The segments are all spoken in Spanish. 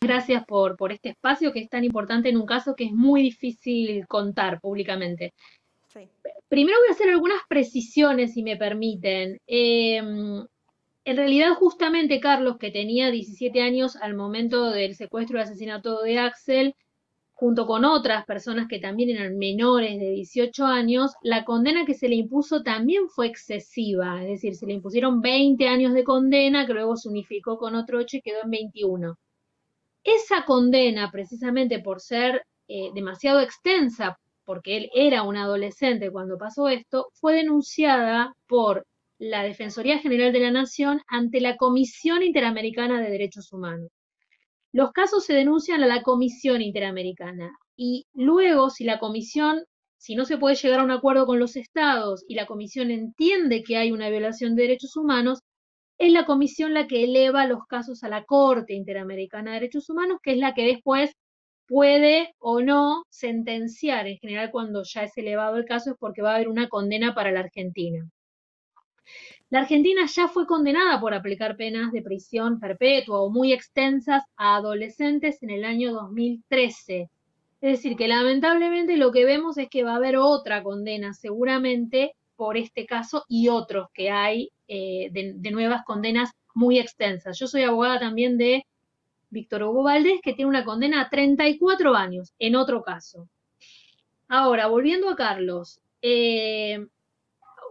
gracias por este espacio que es tan importante en un caso que es muy difícil contar públicamente. Sí. Primero voy a hacer algunas precisiones, si me permiten. En realidad, justamente Carlos, que tenía 17 años al momento del secuestro y asesinato de Axel, junto con otras personas que también eran menores de 18 años, la condena que se le impuso también fue excesiva, es decir, se le impusieron 20 años de condena, que luego se unificó con otro 8 y quedó en 21. Esa condena, precisamente por ser demasiado extensa, porque él era un adolescente cuando pasó esto, fue denunciada por la Defensoría General de la Nación ante la Comisión Interamericana de Derechos Humanos. Los casos se denuncian a la Comisión Interamericana y luego, si no se puede llegar a un acuerdo con los estados y la comisión entiende que hay una violación de derechos humanos, es la comisión la que eleva los casos a la Corte Interamericana de Derechos Humanos, que es la que después puede o no sentenciar. En general, cuando ya es elevado el caso es porque va a haber una condena para la Argentina. La Argentina ya fue condenada por aplicar penas de prisión perpetua o muy extensas a adolescentes en el año 2013. Es decir, que lamentablemente lo que vemos es que va a haber otra condena seguramente por este caso y otros que hay de nuevas condenas muy extensas. Yo soy abogada también de Víctor Hugo Valdés, que tiene una condena a 34 años en otro caso. Ahora, volviendo a Carlos,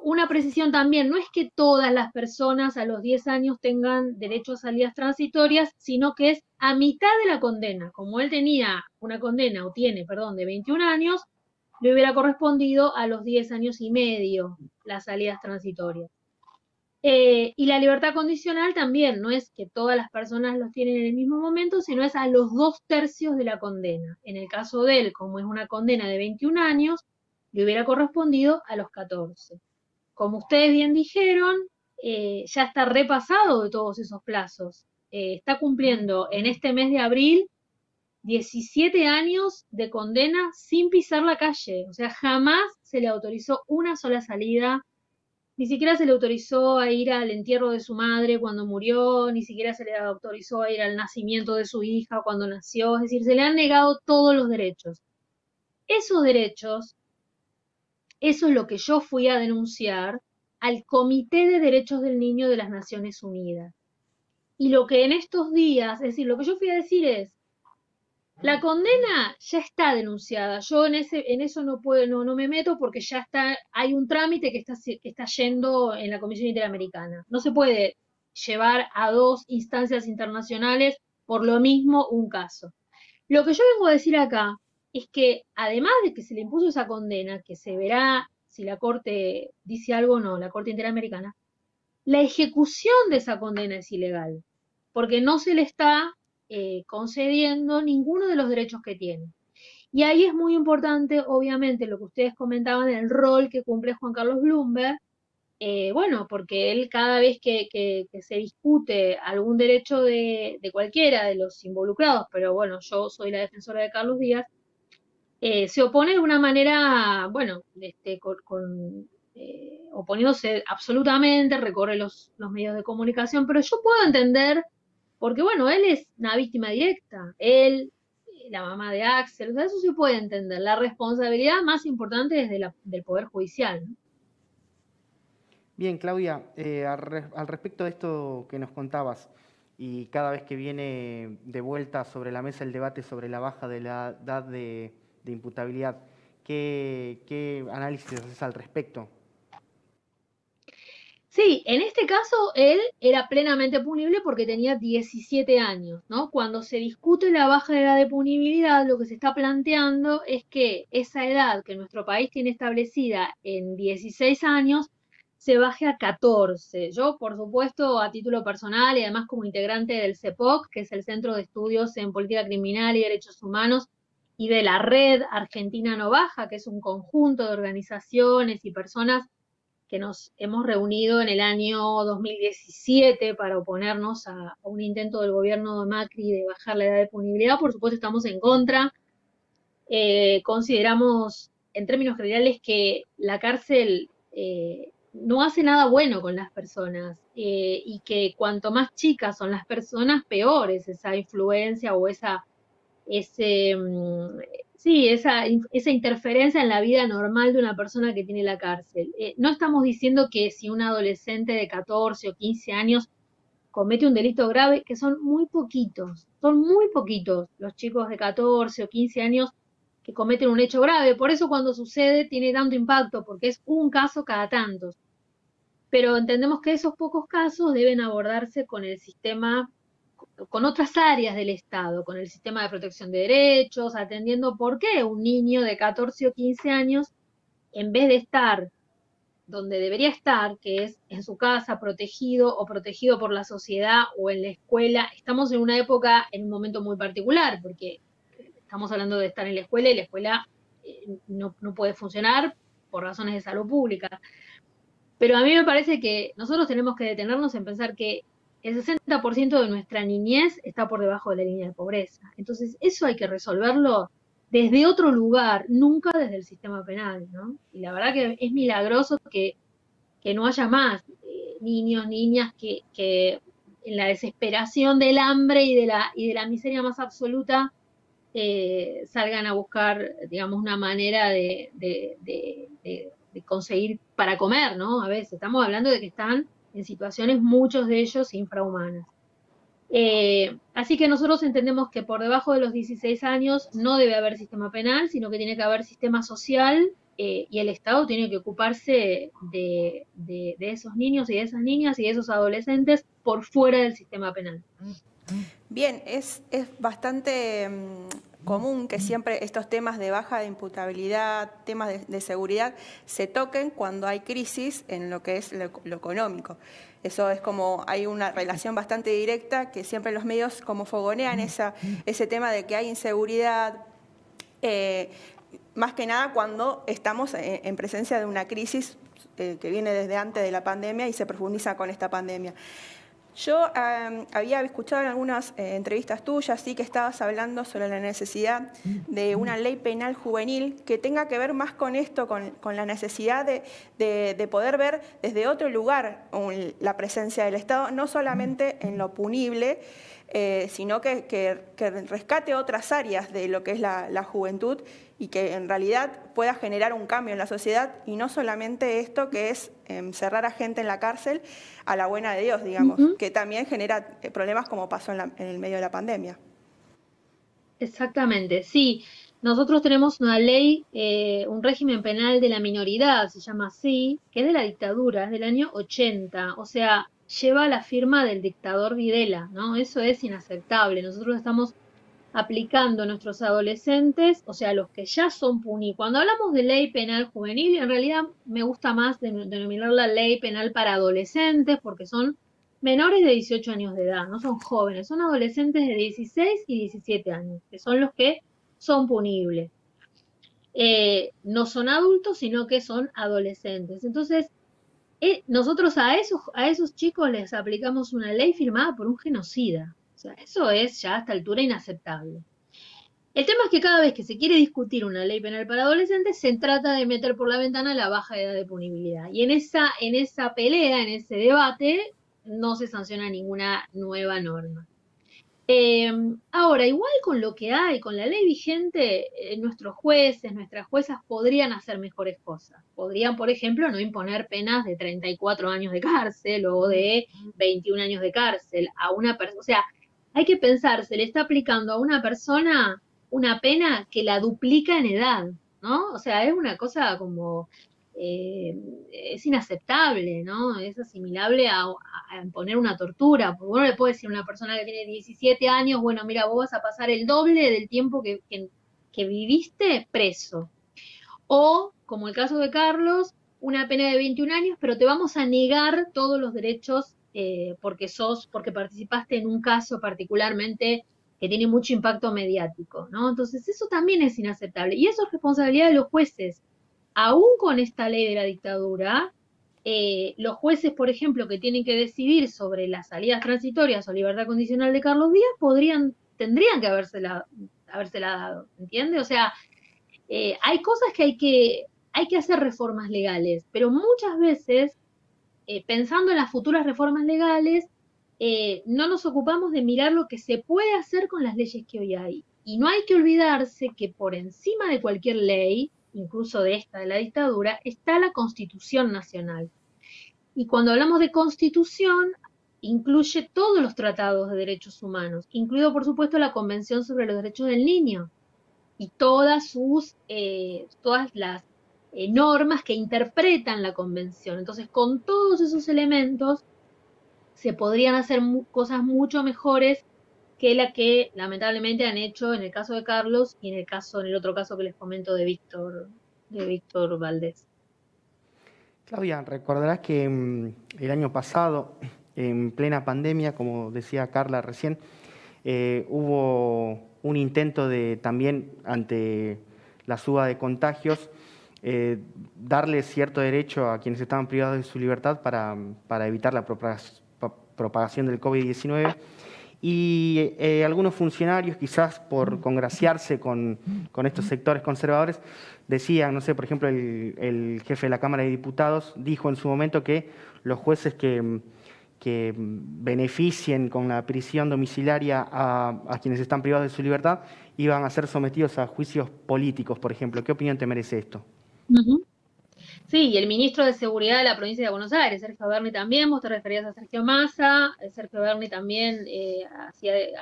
una precisión también, no es que todas las personas a los 10 años tengan derecho a salidas transitorias, sino que es a mitad de la condena. Como él tenía una condena, o tiene, perdón, de 21 años, le hubiera correspondido a los 10 años y medio las salidas transitorias. Y la libertad condicional también, no es que todas las personas los tienen en el mismo momento, sino es a los 2/3 de la condena. En el caso de él, como es una condena de 21 años, le hubiera correspondido a los 14. Como ustedes bien dijeron, ya está repasado de todos esos plazos. Está cumpliendo en este mes de abril 17 años de condena sin pisar la calle. O sea, jamás se le autorizó una sola salida, ni siquiera se le autorizó a ir al entierro de su madre cuando murió, ni siquiera se le autorizó a ir al nacimiento de su hija cuando nació. Es decir, se le han negado todos los derechos. Esos derechos, eso es lo que yo fui a denunciar al Comité de Derechos del Niño de las Naciones Unidas. Y lo que en estos días, es decir, lo que yo fui a decir es, la condena ya está denunciada. Yo en eso no puedo, no me meto porque ya está, hay un trámite que está yendo en la Comisión Interamericana. No se puede llevar a dos instancias internacionales por lo mismo un caso. Lo que yo vengo a decir acá es que además de que se le impuso esa condena, que se verá si la Corte dice algo o no, la Corte Interamericana, la ejecución de esa condena es ilegal, porque no se le está concediendo ninguno de los derechos que tiene. Y ahí es muy importante, obviamente, lo que ustedes comentaban, el rol que cumple Juan Carlos Bloomberg, bueno, porque él cada vez que se discute algún derecho de cualquiera de los involucrados, pero bueno, yo soy la defensora de Carlos Díaz, se opone de una manera, bueno, oponiéndose absolutamente, recorre los medios de comunicación, pero yo puedo entender, porque bueno, él es una víctima directa, él, la mamá de Axel, o sea, eso se puede entender. La responsabilidad más importante es del Poder Judicial, ¿no? Bien, Claudia, al respecto de esto que nos contabas, y cada vez que viene de vuelta sobre la mesa el debate sobre la baja de la edad de imputabilidad, ¿qué análisis haces al respecto? Sí, en este caso él era plenamente punible porque tenía 17 años, ¿no? Cuando se discute la baja de edad de punibilidad, lo que se está planteando es que esa edad que nuestro país tiene establecida en 16 años se baje a 14. Yo, por supuesto, a título personal y además como integrante del CEPOC, que es el Centro de Estudios en Política Criminal y Derechos Humanos, y de la Red Argentina No Baja, que es un conjunto de organizaciones y personas que nos hemos reunido en el año 2017 para oponernos a un intento del gobierno de Macri de bajar la edad de punibilidad. Por supuesto, estamos en contra. Consideramos, en términos generales, que la cárcel no hace nada bueno con las personas, y que cuanto más chicas son las personas, peor es esa influencia o ese, sí, esa interferencia en la vida normal de una persona que tiene la cárcel. No estamos diciendo que si un adolescente de 14 o 15 años comete un delito grave, que son muy poquitos los chicos de 14 o 15 años que cometen un hecho grave. Por eso cuando sucede tiene tanto impacto, porque es un caso cada tantos. Pero entendemos que esos pocos casos deben abordarse con el sistema, con otras áreas del Estado, con el sistema de protección de derechos, atendiendo por qué un niño de 14 o 15 años, en vez de estar donde debería estar, que es en su casa, protegido o protegido por la sociedad o en la escuela. Estamos en una época, en un momento muy particular, porque estamos hablando de estar en la escuela y la escuela no puede funcionar por razones de salud pública. Pero a mí me parece que nosotros tenemos que detenernos en pensar que el 60% de nuestra niñez está por debajo de la línea de pobreza. Entonces, eso hay que resolverlo desde otro lugar, nunca desde el sistema penal, ¿no? Y la verdad que es milagroso que no haya más niños, niñas que en la desesperación del hambre y de la miseria más absoluta salgan a buscar, digamos, una manera de conseguir para comer, ¿no? A veces estamos hablando de que están en situaciones, muchos de ellos, infrahumanas. Así que nosotros entendemos que por debajo de los 16 años no debe haber sistema penal, sino que tiene que haber sistema social, y el Estado tiene que ocuparse de esos niños y de esas niñas y de esos adolescentes por fuera del sistema penal. Bien, es bastante común que siempre estos temas de baja de imputabilidad, temas de seguridad, se toquen cuando hay crisis en lo que es lo económico. Eso es como, hay una relación bastante directa que siempre los medios como fogonean ese tema de que hay inseguridad, más que nada cuando estamos en presencia de una crisis que viene desde antes de la pandemia y se profundiza con esta pandemia. Yo había escuchado en algunas entrevistas tuyas, sí, que estabas hablando sobre la necesidad de una ley penal juvenil que tenga que ver más con esto, con la necesidad de poder ver desde otro lugar la presencia del Estado, no solamente en lo punible, sino que rescate otras áreas de lo que es la juventud y que en realidad pueda generar un cambio en la sociedad y no solamente esto que es cerrar a gente en la cárcel a la buena de Dios, digamos, que también genera problemas como pasó en el medio de la pandemia. Exactamente, sí. Nosotros tenemos una ley, un régimen penal de la minoridad, se llama así, que es de la dictadura, es del año 80, o sea, lleva la firma del dictador Videla, ¿no? Eso es inaceptable. Nosotros estamos aplicando a nuestros adolescentes, o sea, los que ya son punidos. Cuando hablamos de ley penal juvenil, en realidad me gusta más denominar la ley penal para adolescentes, porque son menores de 18 años de edad, no son jóvenes, son adolescentes de 16 y 17 años, que son los que son punibles. No son adultos, sino que son adolescentes. Entonces, nosotros a esos chicos les aplicamos una ley firmada por un genocida. O sea, eso es ya a esta altura inaceptable. El tema es que cada vez que se quiere discutir una ley penal para adolescentes, se trata de meter por la ventana la baja edad de punibilidad. Y en esa pelea, en ese debate, no se sanciona ninguna nueva norma. Ahora, igual con lo que hay, con la ley vigente, nuestros jueces, nuestras juezas podrían hacer mejores cosas. Podrían, por ejemplo, no imponer penas de 34 años de cárcel o de 21 años de cárcel a una persona. O sea, hay que pensar, se le está aplicando a una persona una pena que la duplica en edad, ¿no? O sea, es una cosa como, es inaceptable, ¿no? Es asimilable a imponer una tortura, porque uno le puede decir a una persona que tiene 17 años, bueno, mira, vos vas a pasar el doble del tiempo que viviste preso. O, como el caso de Carlos, una pena de 21 años, pero te vamos a negar todos los derechos porque participaste en un caso particularmente que tiene mucho impacto mediático, ¿no? Entonces eso también es inaceptable. Y eso es responsabilidad de los jueces. Aún con esta ley de la dictadura, los jueces, por ejemplo, que tienen que decidir sobre las salidas transitorias o libertad condicional de Carlos Díaz, tendrían que habérsela dado, ¿entiende? O sea, hay cosas que hay que hacer reformas legales, pero muchas veces pensando en las futuras reformas legales, no nos ocupamos de mirar lo que se puede hacer con las leyes que hoy hay. Y no hay que olvidarse que por encima de cualquier ley, incluso de esta de la dictadura, está la Constitución Nacional. Y cuando hablamos de Constitución, incluye todos los tratados de derechos humanos, incluido por supuesto la Convención sobre los Derechos del Niño y todas las normas que interpretan la Convención. Entonces, con todos esos elementos, se podrían hacer cosas mucho mejores que la que lamentablemente han hecho en el caso de Carlos y en el otro caso que les comento de Víctor Valdés. Claudia, recordarás que el año pasado, en plena pandemia, como decía Carla recién, hubo un intento de también, ante la suba de contagios, darle cierto derecho a quienes estaban privados de su libertad para evitar la propagación del COVID-19. Y algunos funcionarios, quizás por congraciarse con estos sectores conservadores, decían, no sé, por ejemplo, el jefe de la Cámara de Diputados dijo en su momento que los jueces que beneficien con la prisión domiciliaria a quienes están privados de su libertad iban a ser sometidos a juicios políticos, por ejemplo. ¿Qué opinión te merece esto? Sí, y el ministro de Seguridad de la provincia de Buenos Aires, Sergio Berni también, vos te referías a Sergio Massa, Sergio Berni también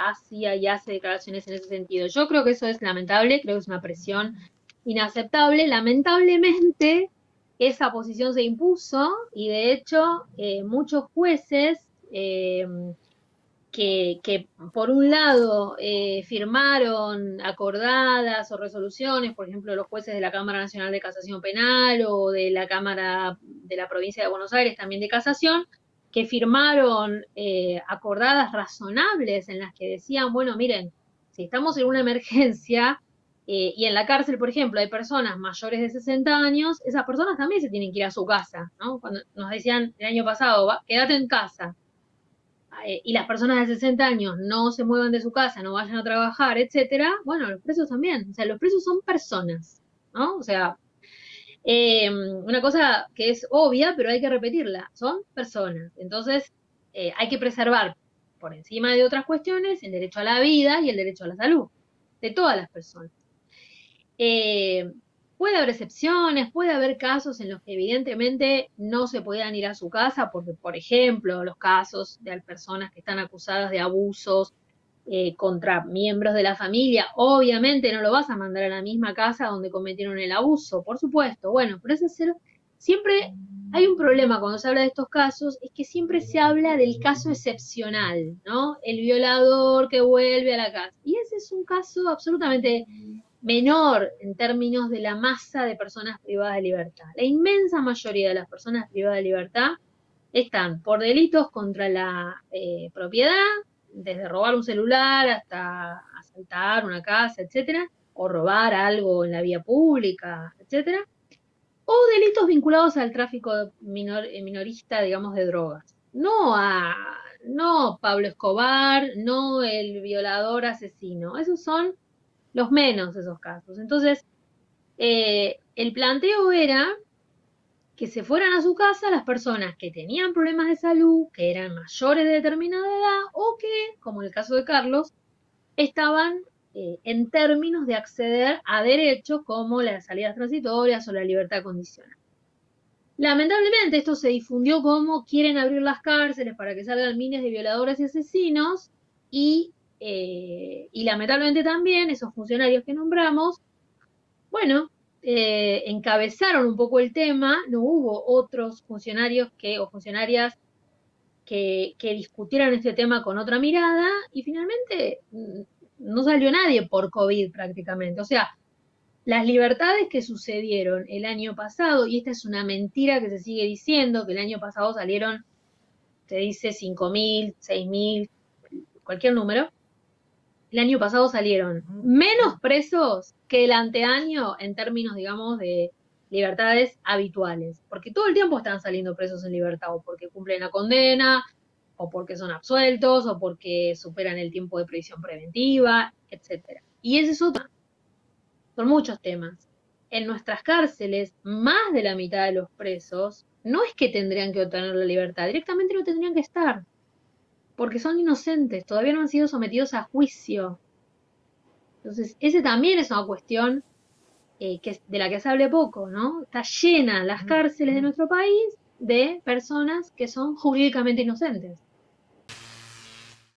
hacía y hace declaraciones en ese sentido. Yo creo que eso es lamentable, creo que es una presión inaceptable. Lamentablemente, esa posición se impuso y de hecho muchos jueces que por un lado firmaron acordadas o resoluciones, por ejemplo, los jueces de la Cámara Nacional de Casación Penal o de la Cámara de la Provincia de Buenos Aires también de Casación, que firmaron acordadas razonables en las que decían, bueno, miren, si estamos en una emergencia y en la cárcel, por ejemplo, hay personas mayores de 60 años, esas personas también se tienen que ir a su casa, ¿no? Cuando nos decían el año pasado, quédate en casa, y las personas de 60 años no se muevan de su casa, no vayan a trabajar, etcétera, bueno, los presos también, o sea, los presos son personas, ¿no? O sea, una cosa que es obvia, pero hay que repetirla, son personas. Entonces, hay que preservar, por encima de otras cuestiones, el derecho a la vida y el derecho a la salud de todas las personas. Puede haber excepciones, puede haber casos en los que evidentemente no se puedan ir a su casa, porque, por ejemplo, los casos de personas que están acusadas de abusos contra miembros de la familia, obviamente no lo vas a mandar a la misma casa donde cometieron el abuso, por supuesto. Bueno, pero siempre hay un problema cuando se habla de estos casos, es que siempre se habla del caso excepcional, ¿no? El violador que vuelve a la casa. Y ese es un caso absolutamente menor en términos de la masa de personas privadas de libertad. La inmensa mayoría de las personas privadas de libertad están por delitos contra la propiedad, desde robar un celular hasta asaltar una casa, etcétera, o robar algo en la vía pública, etcétera, o delitos vinculados al tráfico minorista, digamos, de drogas. No Pablo Escobar, no el violador asesino. Esos son los menos de esos casos. Entonces, el planteo era que se fueran a su casa las personas que tenían problemas de salud, que eran mayores de determinada edad o que, como en el caso de Carlos, estaban en términos de acceder a derechos como las salidas transitorias o la libertad condicional. Lamentablemente esto se difundió como quieren abrir las cárceles para que salgan miles de violadores y asesinos y lamentablemente también esos funcionarios que nombramos, bueno, encabezaron un poco el tema, no hubo otros funcionarios o funcionarias que discutieran este tema con otra mirada y finalmente no salió nadie por COVID prácticamente. O sea, las libertades que sucedieron el año pasado, y esta es una mentira que se sigue diciendo, que el año pasado salieron, se dice 5.000, 6.000, cualquier número, el año pasado salieron menos presos que el anteaño en términos, digamos, de libertades habituales, porque todo el tiempo están saliendo presos en libertad, o porque cumplen la condena, o porque son absueltos, o porque superan el tiempo de prisión preventiva, etcétera. Y ese es otro. Son muchos temas. En nuestras cárceles, más de la mitad de los presos no es que tendrían que obtener la libertad, directamente no tendrían que estar, porque son inocentes, todavía no han sido sometidos a juicio. Entonces, ese también es una cuestión de la que se hable poco, ¿no? Está llena las cárceles de nuestro país de personas que son jurídicamente inocentes.